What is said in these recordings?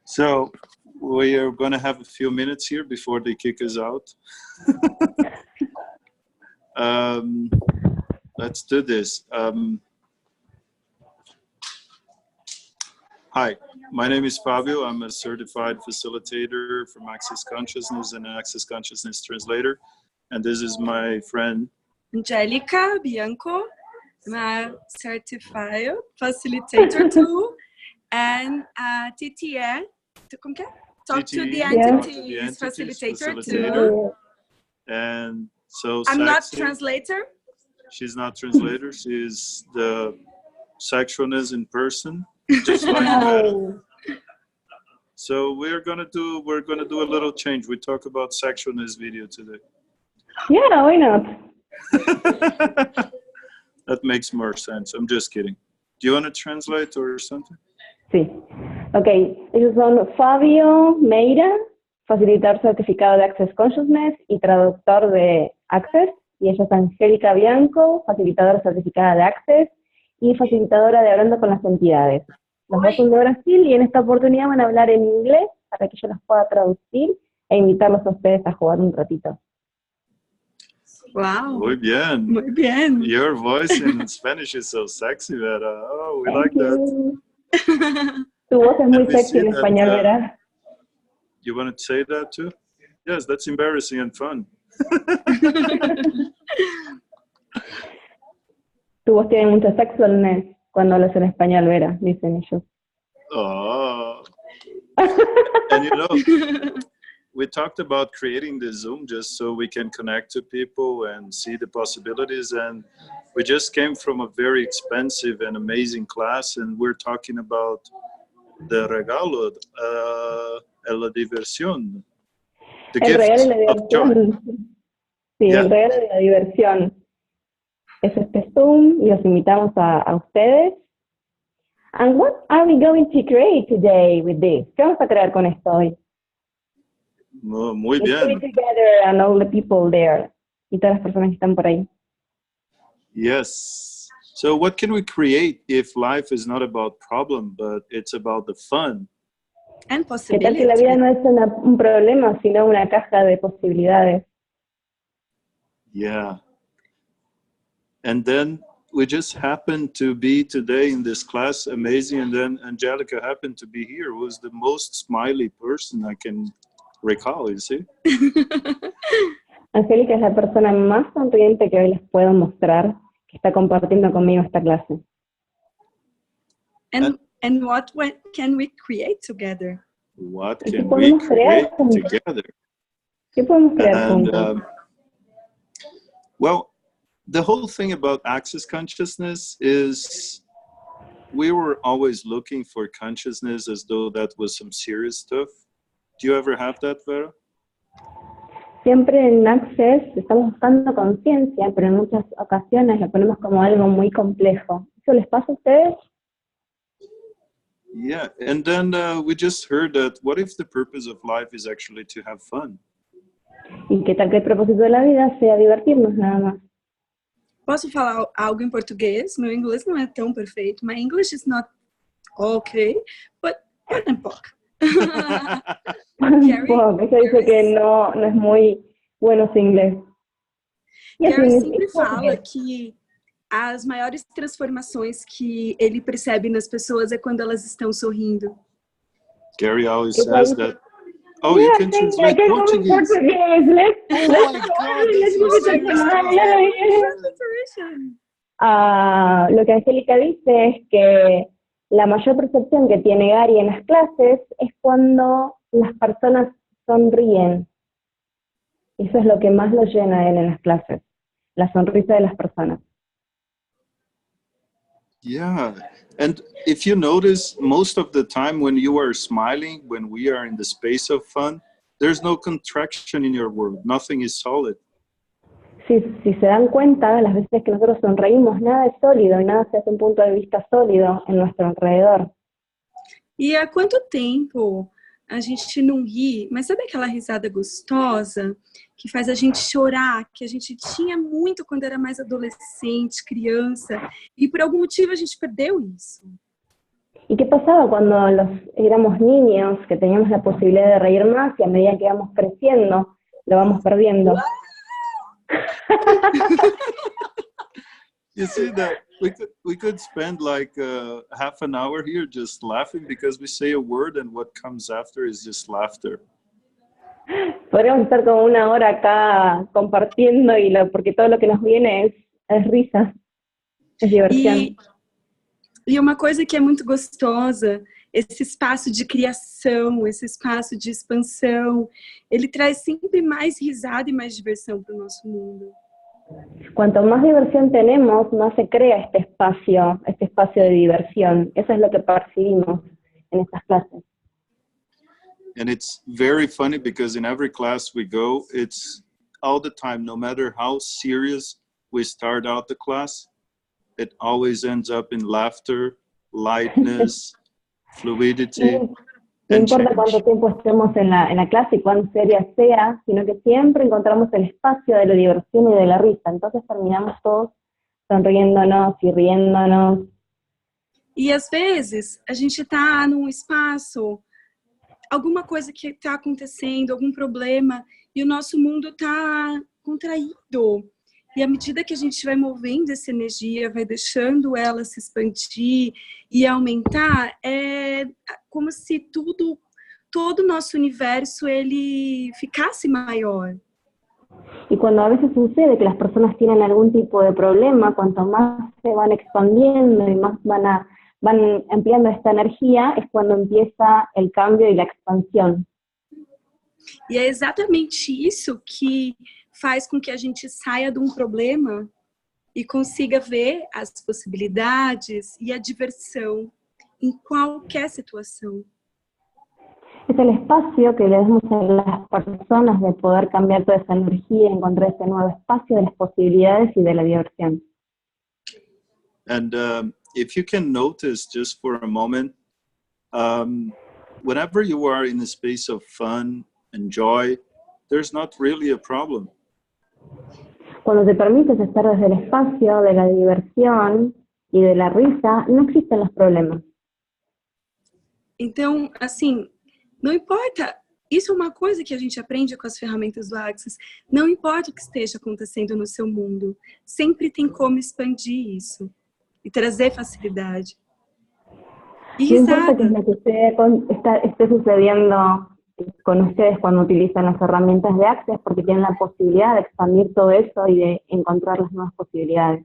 So we are going to have a few minutes here before they kick us out. Let's do this. Hi, my name is Fabio. I'm a certified facilitator from Access Consciousness and an Access Consciousness translator. And this is my friend Angélica, Bianco. I'm a certified facilitator too. And TTE, como que é? Talk to the entities, facilitator too. And so I'm not Saxi, translator. She's not translator. She's the sexualness in person, just like Vera. So we're gonna do a little change. We talk about sexualness video today. Yeah, why not? That makes more sense. I'm just kidding. Do you want to translate or something? Sí. Ok, ellos son Fabio, Meira, facilitador certificado de Access Consciousness y traductor de Acces. Y ella es Angélica Bianco, facilitadora certificada de Acces y facilitadora de Hablando con las Entidades. Los dos son de Brasil y en esta oportunidad van a hablar en inglés para que yo los pueda traducir e invitarlos a ustedes a jugar un ratito. Wow. Muy bien. Muy bien. Your voice in Spanish is so sexy, Vera. Oh, we like that. Tu voz es muy sexy en español, Vera. You want to say that too? Yes, that's embarrassing and fun. Tu voz tiene mucho sexualness cuando hablas en español, Vera, dicen ellos. Oh. And you know, we talked about creating the Zoom just so we can connect to people and see the possibilities. And we just came from a very expensive and amazing class, and we're talking about the regalo, la diversión. The El regalo de la of joy. diversión. Sí, Yeah. El regalo de la diversión. Es este Zoom y los invitamos a ustedes. And what are we going to create today with this? ¿Qué vamos a crear con esto hoy? Muy Let's bien. be together and all the people there. Y todas las personas que están por ahí. Yes. So what can we create if life is not about problem, but it's about the fun? And ¿Qué tal que la vida no es un problema, sino una caja de posibilidades? Yeah. And then we just happened to be today in this class, amazing. And then Angélica happened to be here, who was the most smiley person I can recall, you see? Angélica es la persona más sonriente que hoy les puedo mostrar, que está compartiendo conmigo esta clase. And what can we create together? What ¿Y qué can we podemos crear create juntos? together? ¿Qué podemos crear And, juntos? well, the whole thing about access consciousness is we were always looking for consciousness as though that was some serious stuff. Do you ever have that, Vera? Siempre en Access estamos buscando conciencia, pero en muchas ocasiones la ponemos como algo muy complejo. ¿Eso les pasa a ustedes? Yeah, and then we just heard that what if the purpose of life is actually to have fun? ¿Y qué tal que el propósito de la vida sea divertirnos nada más? Posso falar algo em português? Meu inglês não é tão perfeito. My English is not okay, but un poco. Ella dice que no es muy bueno su inglés. Gary sempre fala que as maiores transformações que ele percebe nas pessoas é quando elas estão sorrindo. Gary always says that. Oh, you can translate Portuguese. Let's Oh my God, Lo que Angélica dice es que la mayor percepción que tiene Gary en las clases es cuando las personas sonríen. Eso es lo que más lo llena a él en las clases, la sonrisa de las personas. Yeah, and if you notice, most of the time when you are smiling, when we are in the space of fun, there's no contraction in your world. Nothing is solid. Si se dan cuenta, las veces que nosotros sonreímos, nada es sólido y nada se hace un punto de vista sólido en nuestro alrededor. E há quanto tempo a gente não ri, mas sabe aquela risada gostosa que faz a gente chorar, que a gente tinha muito quando era mais adolescente, criança, e por algum motivo a gente perdeu isso? ¿Y qué pasaba cuando éramos niños, que teníamos la posibilidad de reír más y a medida que íbamos creciendo, lo vamos perdiendo? You see that we could spend like half an hour here just laughing because we say a word and what comes after is just laughter. Podríamos estar como una hora acá compartiendo porque todo lo que nos viene es risa, es diversión. E uma coisa que é muito gostosa, esse espaço de criação, esse espaço de expansão, ele traz sempre mais risada e mais diversão para o nosso mundo. Cuanto más diversión tenemos, más se crea este espacio de diversión. Eso es lo que percibimos en estas clases. And it's very funny because in every class we go, it's all the time, no matter how serious we start out the class, it always ends up in laughter, lightness, fluidity. No importa cuánto tiempo estemos en la clase y cuán seria sea, sino que siempre encontramos el espacio de la diversión y de la risa. Entonces terminamos todos sonriéndonos y riéndonos. E às vezes a gente está num espaço, alguma coisa que está acontecendo, algum problema, e o nosso mundo está contraído. E à medida que a gente vai movendo essa energia, vai deixando ela se expandir e aumentar, é como se todo o nosso universo, ele ficasse maior. Y cuando a veces sucede que las personas tienen algún tipo de problema, cuanto más se van expandiendo y más van ampliando esta energía, es cuando empieza el cambio y la expansión. E é exatamente isso que faz com que a gente saia de um problema e consiga ver as possibilidades e a diversão em qualquer situação. Es el espacio que le damos a las personas de poder cambiar toda esa energía y encontrar ese nuevo espacio de las posibilidades y de la diversión. And if you can notice just for a moment, whenever you are in a space of fun and joy, there's not really a problem. Cuando te permites estar desde el espacio de la diversión y de la risa, no existen los problemas. Então, assim, não importa, isso é uma coisa que a gente aprende com as ferramentas do Acces, não importa o que esteja acontecendo no seu mundo, sempre tem como expandir isso e trazer facilidade. E risada. No importa qué es lo que esté sucediendo con ustedes cuando utilizan las herramientas de Acces, porque tienen la posibilidad de expandir todo eso y de encontrar las nuevas posibilidades.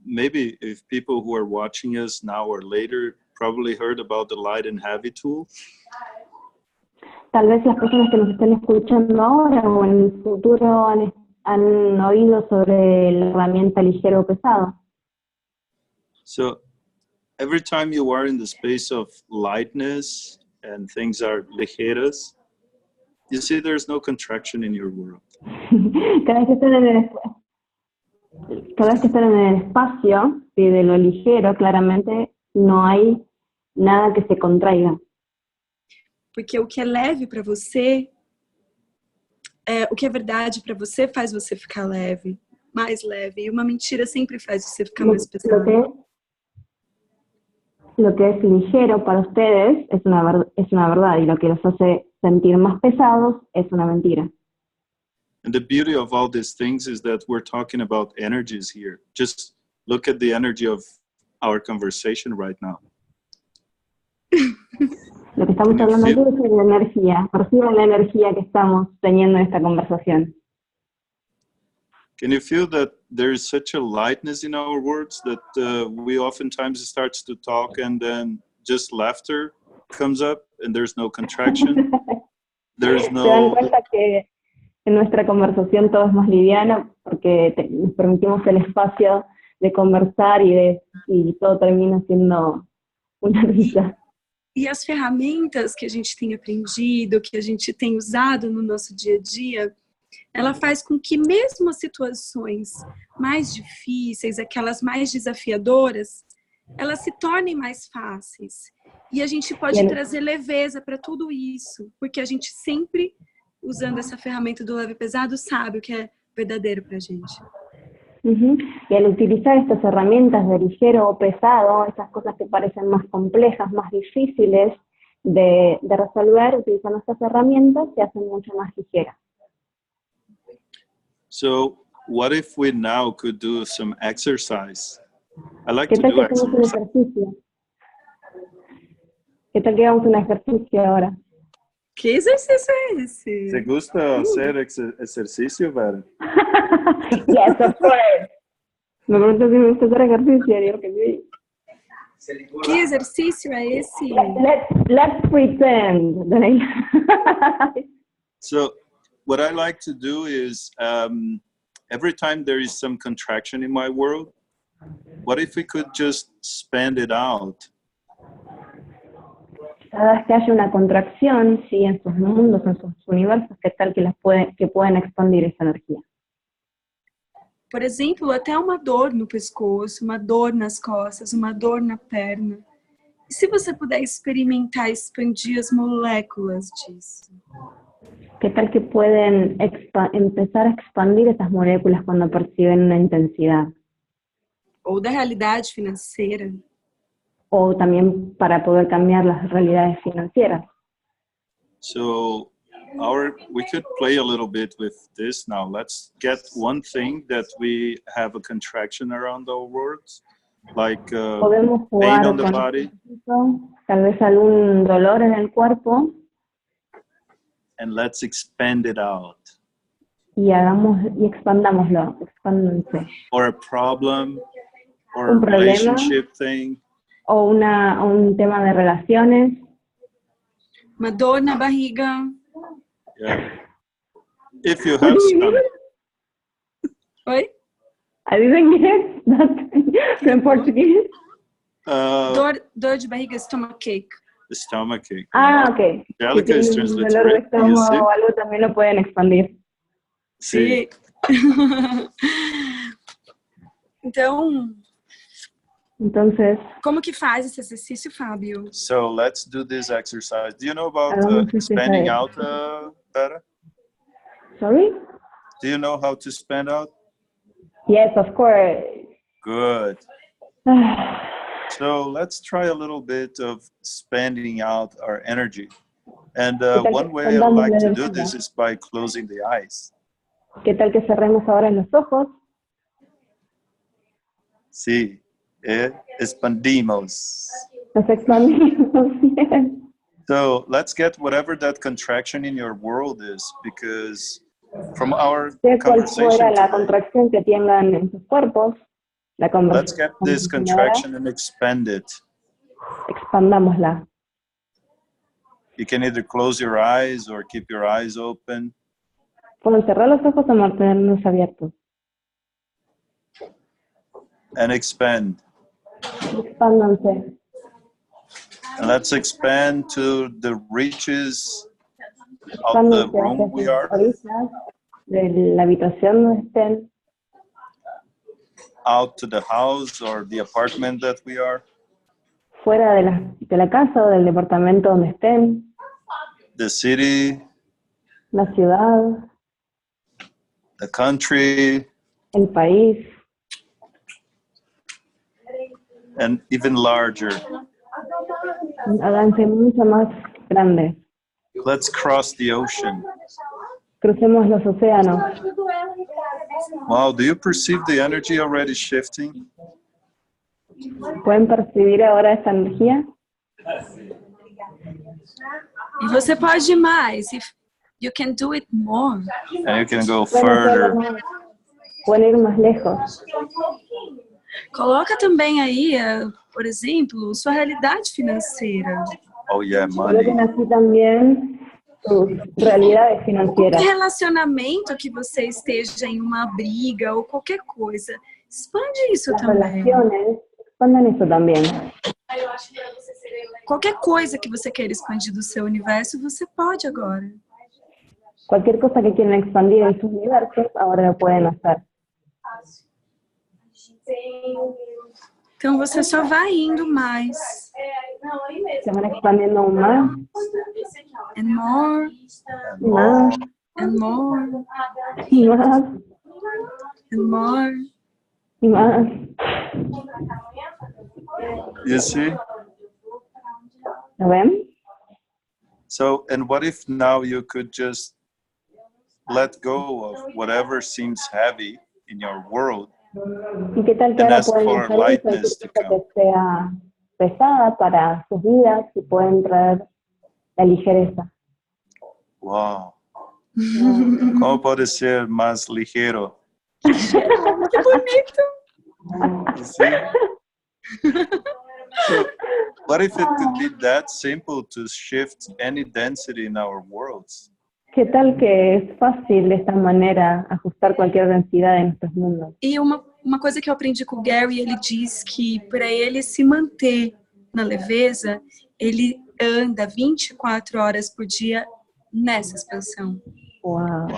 Maybe if people who are watching us now or later probably heard about the light and heavy tool. Tal vez las personas que nos estén escuchando ahora o en el futuro han oído sobre la herramienta ligero o pesado. So every time you are in the space of lightness and things are ligeras, you see there's no contraction in your world. Cada vez que están en el espacio de lo ligero, claramente no hay nada que se contraiga. Porque o que é leve para você, o que é verdade para você faz você ficar leve, mais leve. E uma mentira sempre faz você ficar mais pesado. Lo que es ligero para ustedes es una verdad, y lo que los hace sentir más pesados es una mentira. And the beauty of all these things is that we're talking about energies here. Just look at the energy of our conversation right now. Lo que estamos hablando aquí es de energía. Perciban la energía que estamos teniendo en esta conversación. Can you feel that there is such a lightness in our words that we oftentimes starts to talk and then just laughter comes up and there's no contraction? There's no... ¿Se dan cuenta que en nuestra conversación todo es más liviano porque nos permitimos el espacio de conversar y todo termina siendo una risa? E as ferramentas que a gente tem aprendido, que a gente tem usado no nosso dia a dia, ela faz com que mesmo as situações mais difíceis, aquelas mais desafiadoras, elas se tornem mais fáceis. E a gente pode trazer leveza para tudo isso, porque a gente sempre, usando essa ferramenta do leve e pesado, sabe o que é verdadeiro para a gente. Ujú. Y al utilizar estas herramientas de ligero o pesado, esas cosas que parecen más complejas, más difíciles de resolver, utilizando estas herramientas se hacen mucho más ligeras. So what if we now could do some exercise? I like ¿Qué to tal do que hacemos un exercise. ejercicio? ¿Qué tal que hagamos un ejercicio ahora? Que exercício é ¿Te esse? gusta hacer ejercicio, Vera? Yes, of course. Me pregunto si me gusta hacer ejercicio, digo que sí. Que exercício é esse? Let's pretend that I... So what I like to do is every time there is some contraction in my world, what if we could just spend it out? Cada vez que haya una contracción, sí, en sus mundos, en sus universos, ¿qué tal que pueden expandir esa energía? Por exemplo, até uma dor no pescoço, uma dor nas costas, uma dor na perna. E se você puder experimentar expandir as moléculas disso? ¿Qué tal que pueden empezar a expandir esas moléculas cuando perciben una intensidad? Ou da realidade financeira? O también para poder cambiar las realidades financieras. So we could play a little bit with this now. Let's get one thing that we have a contraction around our words, like Podemos pain jugar on the con body, eso, tal vez algún dolor en el cuerpo, and let's expand it out. y expandámoslo, expándanse. Or a problem, or a Un problema. relationship thing. O un tema de relaciones. Uma dor na barriga? Yeah. If you have some. Oi? I didn't get that in Portuguese. Dor de barriga, stomachache. Stomachache. Ah, ok. Angélica Si is tienen un dolor de transliterated. estómago o algo, también lo pueden expandir. Sí. Entonces, como que faz esse exercício, Fabio? So let's do this exercise. Do you know about expanding out, Vera? Sorry? Do you know how to expand out? Yes, of course. Good. So let's try a little bit of expanding out our energy. And one way I like to do this is by closing the eyes. ¿Qué tal que cerremos ahora los ojos? Sí. Expandimos. Nos expandimos. So let's get whatever that contraction in your world is, because from our conversation la contracción que tengan en sus cuerpos, la let's get this contraction and expand it. Expandámosla. You can either close your eyes or keep your eyes open. Pueden cerrar los ojos o mantenerlos abiertos. And expand. Expándanse. And let's expand to the reaches of the room we are. De la habitación donde estén. Out to the house or the apartment that we are. Fuera de la casa o del departamento donde estén. The city. La ciudad. The country. El país. And even larger. Háganse mucho más grandes. Let's cross the ocean. Crucemos los océanos. Wow, do you perceive the energy already shifting? ¿Pueden percibir ahora esta energía? E você pode ir mais. If you can do it more. And you can go further. Pueden ir más lejos. Coloca também aí, por exemplo, sua realidade financeira. Oh yeah, money. Coloquen así también sus realidades financieras. Qualquer relacionamento que você esteja em uma briga ou qualquer coisa, expande isso Las também. relaciones, expandan eso también. Qualquer coisa que você queira expandir do seu universo, você pode agora. Cualquier cosa que quieran expandir en sus universos, ahora lo pueden hacer. Então você só vai indo mais. Se van expandiendo aún más. And more. Más. And more. Y más. And more. y más. You see? ¿Lo ven? So, and what if now you could just let go of whatever seems heavy in your world ¿Y qué tal que and ahora ask pueden for hacer cualquier lightness to cosa come? que sea pesada para sus vidas y pueden traer la ligereza? Wow. ¿Cómo puede ser más ligero? Que bonito! You see? So, what if it could be that simple to shift any density in our worlds? ¿Qué tal que es fácil de esta manera ajustar cualquier densidad en nuestros mundos? E uma coisa que eu aprendi com o Gary, ele diz que para ele se manter na leveza, ele anda 24 horas por dia nessa expansão. Wow.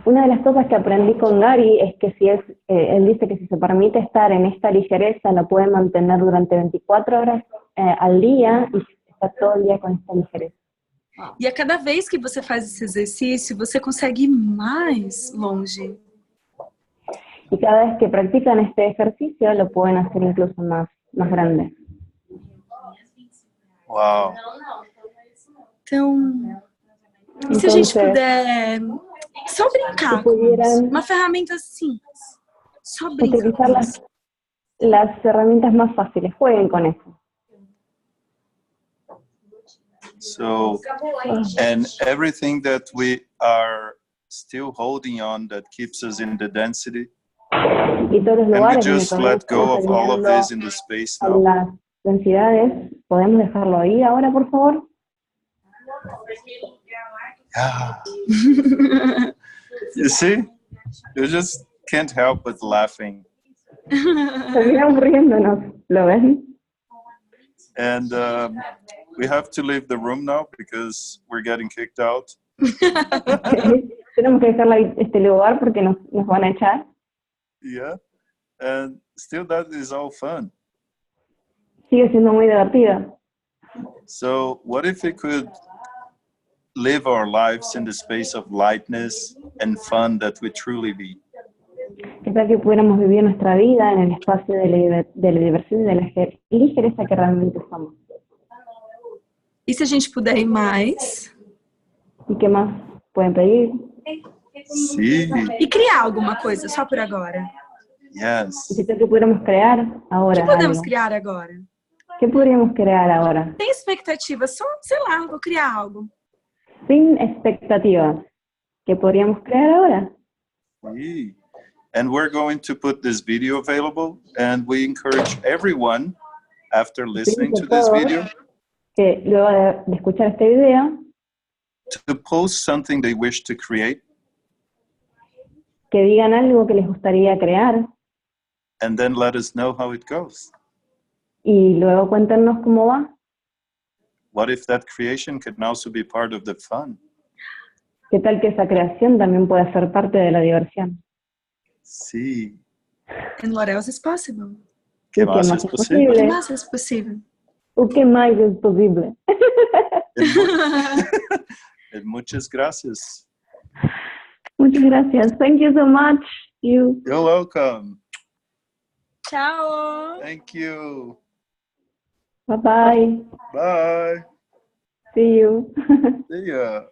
Una de las cosas que aprendí con Gary es que si él dice que si se permite estar en esta ligereza, la puede mantener durante 24 horas al día y estar todo el día con esta ligereza. E a cada vez que você faz esse exercício, você consegue ir mais longe. Y cada vez que practican este ejercicio, lo pueden hacer incluso más grande. Wow. Então, e se a gente puder só brincar com isso? Uma ferramenta simples. Só brincar Utilizar com isso. las herramientas más fáciles, jueguen con eso. So, and everything that we are still holding on that keeps us in the density, Y todos los and we lugares donde just todavía let go estamos of all of alineando this in the space a now. las densidades, ¿podemos dejarlo ahí ahora, por favor? Yeah. You see? You just can't help but laughing. Terminamos riéndonos, ¿lo ven? And we have to leave the room now because we're getting kicked out. Tenemos que dejar este lugar porque nos van a echar. Yeah. And still that is all fun. Sigue siendo muy divertido. So what if we could live our lives in the space of lightness and fun that we truly be? ¿Qué tal que pudiéramos vivir nuestra vida en el espacio de la diversión y de la ligereza que realmente somos? E se a gente puder ir mais? ¿Y qué más pueden pedir? Sí. E criar alguma coisa, só por agora. ¿Y Yes. qué tal que pudiéramos crear O ahora que podemos algo? criar agora? ¿Qué podríamos crear ahora? Sem expectativa, só, sei lá, vou criar algo. Sin expectativas. ¿Qué podríamos crear ahora? Sí. And we're going to put this video available, and we encourage everyone after listening to this video Que luego de escuchar este video, to post something they wish to create, que digan algo que les gustaría crear and then let us know how it goes. y luego cuéntenos cómo va. What if that creation can also be part of the fun? ¿Qué tal que esa creación también puede ser parte de la diversión? Sí. And what else is possible? ¿Qué ¿Y más es O que posible? mais é possível? ¿O qué más es posible? Muchas gracias. Muchas gracias. Thank you so much. You're welcome. Tchau! Thank you. Bye bye. Bye. See you. See ya.